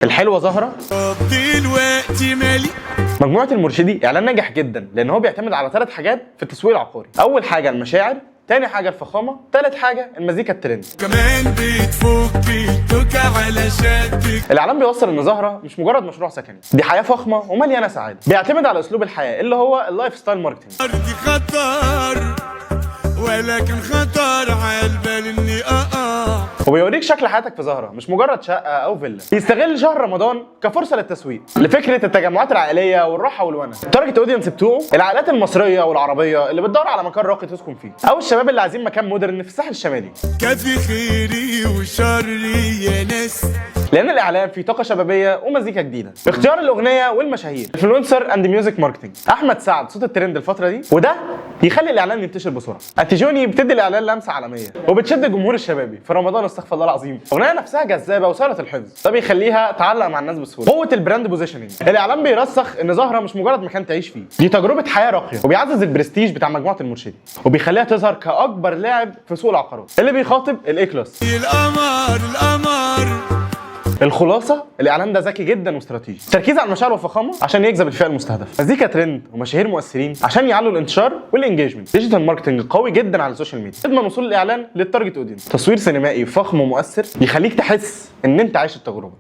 الحلوه زهره. دلوقتي مالي مجموعه المرشدي اعلان ناجح جدا لان هو بيعتمد على 3 حاجات في التسويق العقاري. اول حاجه المشاعر، تاني حاجه الفخامه، تالت حاجه المزيكا الترند. كمان بتفك التوكة على شدك. الاعلان بيوصل ان زهره مش مجرد مشروع سكني، دي حياه فخمه ومليانه سعاده. بيعتمد على اسلوب الحياه اللي هو اللايف ستايل ماركتنج. دي خطر ولكن خطر عالبال اني وبيوريك شكل حياتك في زهره مش مجرد شقه او فيلا. بيستغل شهر رمضان كفرصه للتسويق لفكره التجمعات العائليه والراحه والونس. التارجت اودينس بتوعه العائلات المصريه والعربيه اللي بتدور على مكان راقي تسكن فيه، او الشباب اللي عايزين مكان مودرن في الساحل الشمالي. كفي خيري وشري يا ناس. لان الاعلان فيه طاقه شبابيه ومزيكا جديده. اختيار الاغنيه والمشاهير، انفلونسر اند ميوزك ماركتنج. احمد سعد صوت الترند الفتره دي، وده يخلي الاعلان ينتشر بسرعه. اتيجوني بتدي الاعلان لمسه عالميه وبتشد الجمهور الشبابي في رمضان. استغفر الله العظيم. الاغنيه نفسها جذابه وسهله الحفظ، ده بيخليها تعلق مع الناس بسهوله. قوه البراند بوزيشننج. الاعلان بيرسخ ان زهره مش مجرد مكان تعيش فيه، دي تجربه حياه راقيه. وبيعزز البرستيج بتاع مجموعه المرشدين وبيخليها تظهر كاكبر لاعب في سوق العقارات اللي بيخاطب الاي كلاس. القمر الخلاصه، الاعلان ده ذكي جدا واستراتيجي. تركيز على المشاعر والفخامه عشان يجذب الفئه المستهدفه. مزيكا ترند ومشاهير مؤثرين عشان يعلوا الانتشار والانجيجمنت. ديجيتال ماركتنج قوي جدا على السوشيال ميديا يضمن وصول الاعلان للتارجت اودينس. تصوير سينمائي فخم ومؤثر يخليك تحس ان انت عايش التجربه.